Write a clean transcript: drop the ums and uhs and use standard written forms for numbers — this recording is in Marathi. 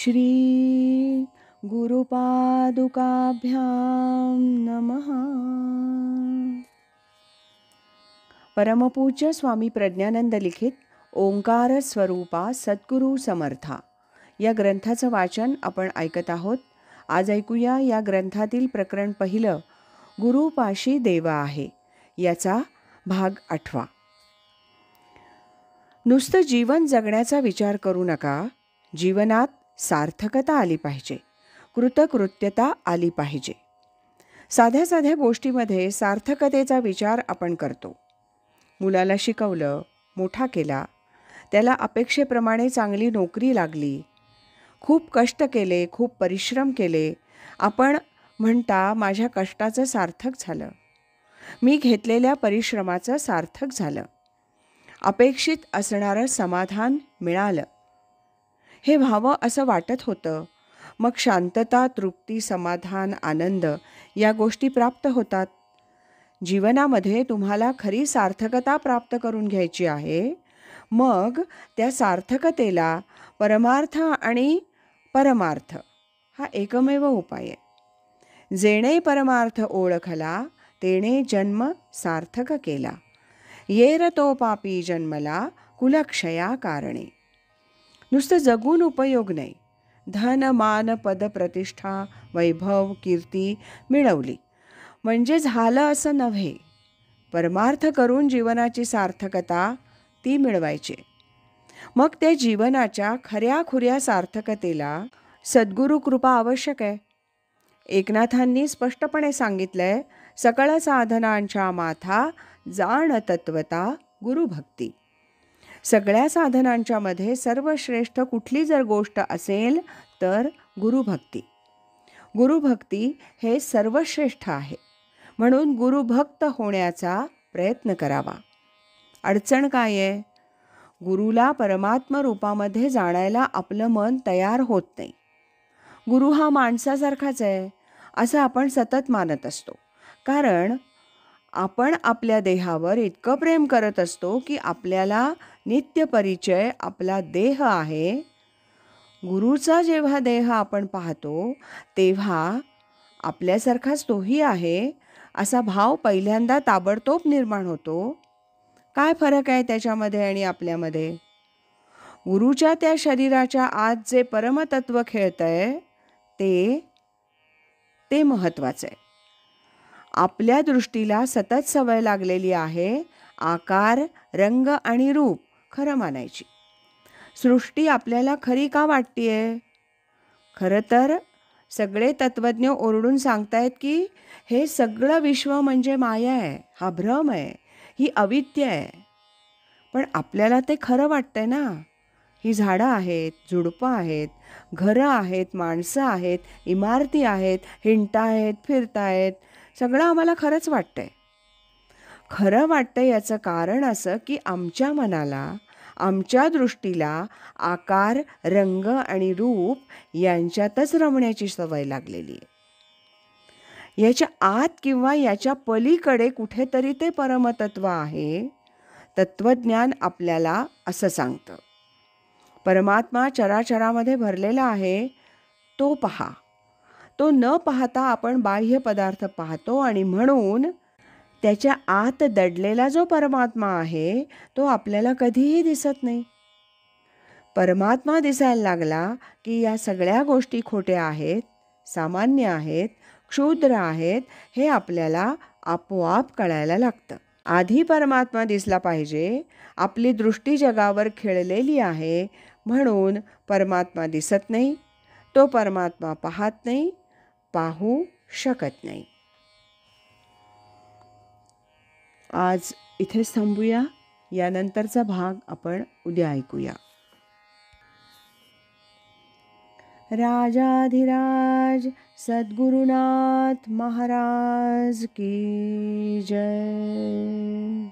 श्री गुरुपादुकाभ्यां नमः. परमपूज्य स्वामी प्रज्ञानंद लिखित ओंकार स्वरूपा सद्गुरु समर्था या ग्रंथाचं वाचन आपण ऐकत आहोत. आज ऐकूया या ग्रंथातील प्रकरण पहिलं, गुरुपाशी देवा आहे, याचा भाग 8. नुसतं जीवन जगण्याचा विचार करू नका. जीवनात सार्थकता आली पाहिजे, कृतकृत्यता आली पाहिजे. साध्या साध्या गोष्टीमध्ये सार्थकतेचा विचार आपण करतो. मुलाला शिकवलं, मोठा केला, त्याला अपेक्षेप्रमाणे चांगली नोकरी लागली, खूप कष्ट केले, खूप परिश्रम केले. आपण म्हणता माझ्या कष्टाचं सार्थक झालं, मी घेतलेल्या परिश्रमाचं सार्थक झालं, अपेक्षित असणारं समाधान मिळालं, हे व्हावं असं वाटत होतं. मग शांतता, तृप्ती, समाधान, आनंद या गोष्टी प्राप्त होतात. जीवनामध्ये तुम्हाला खरी सार्थकता प्राप्त करून घ्यायची आहे. मग त्या सार्थकतेला परमार्थ आणि परमार्थ हा एकमेव उपाय आहे. जेणे परमार्थ ओळखला, तेणे जन्म सार्थक केला. येर तो पापी जन्मला, कुलक्षया कारणे. नुसतं जगून उपयोग नाही. धन, मान, पद, प्रतिष्ठा, वैभव, कीर्ती मिळवली म्हणजे झालं असं नव्हे. परमार्थ करून जीवनाची सार्थकता ती मिळवायची. मग त्या जीवनाच्या खऱ्याखुऱ्या सार्थकतेला सद्गुरु कृपा आवश्यक आहे. एकनाथांनी स्पष्टपणे सांगितलंय, सकळ साधनांच्या माथा जाण तत्वता गुरुभक्ती. सगळ्या साधनांच्या मध्ये सर्वश्रेष्ठ कुठली जर गोष्ट असेल तर गुरुभक्ती. गुरुभक्ती हे सर्वश्रेष्ठ आहे. म्हणून गुरुभक्त होण्याचा प्रयत्न करावा. अडचण काय आहे? गुरुला परमात्म रूपामध्ये जाणायला आपलं मन तयार होत नाही. गुरु हा माणसासारखाच आहे असं आपण सतत मानत असतो. कारण आपण आपल्या देहावर इतकं प्रेम करत असतो की आपल्याला नित्य परिचय आपला देह आहे. गुरुचा जेव्हा देह आपण पाहतो तेव्हा आपल्यासारखाच तोही आहे असा भाव पहिल्यांदा ताबडतोब निर्माण होतो. काय फरक आहे त्याच्यामध्ये आणि आपल्यामध्ये? गुरुच्या त्या शरीराच्या आत जे परमतत्व खेळतंय ते महत्त्वाचं आहे. आपल्या दृष्टीला सतत सवय लागलेली आहे आकार, रंग आणि रूप खरं मानायची. सृष्टी आपल्याला खरी का वाटतेय? खरं तर सगळे तत्वज्ञ ओरडून सांगतायत की हे सगळं विश्व म्हणजे माया आहे, हा भ्रम आहे, ही अविद्या आहे. पण आपल्याला ते खरं वाटतंय ना. ही झाडं आहेत, झुडपं आहेत, घरं आहेत, माणसं आहेत, इमारती आहेत, हिंडतायत, फिरतायत, सगळं आम्हाला खरंच वाटतंय. खरं वाटतंय याचं कारण असं की आमच्या मनाला, आमच्या दृष्टीला आकार, रंग आणि रूप यांच्यातच रमण्याची सवय लागलेली आहे. याच्या आत किंवा याच्या पलीकडे कुठेतरी ते परमतत्व आहे. तत्वज्ञान आपल्याला असं सांगतं. परमात्मा चराचरामध्ये भरलेला आहे, तो पहा. तो न पाहता आपण बाह्य पदार्थ पाहतो आणि म्हणून त्याच्या आत दडलेला जो परमात्मा आहे तो आपल्याला कधीही दिसत नाही. परमात्मा दिसायला लागला की या सगळ्या गोष्टी खोट्या आहेत, सामान्य आहेत, क्षुद्र आहेत, हे आपल्याला आपोआप कळायला लागतं. आधी परमात्मा दिसला पाहिजे. आपली दृष्टी जगावर खेळलेली आहे म्हणून परमात्मा दिसत नाही, तो परमात्मा पाहत नाही, पाहू शकत नाही. आज इथेच थांबूया. यानंतरचा भाग आपण उद्या ऐकूया. राजाधिराज सद्गुरुनाथ महाराज की जय.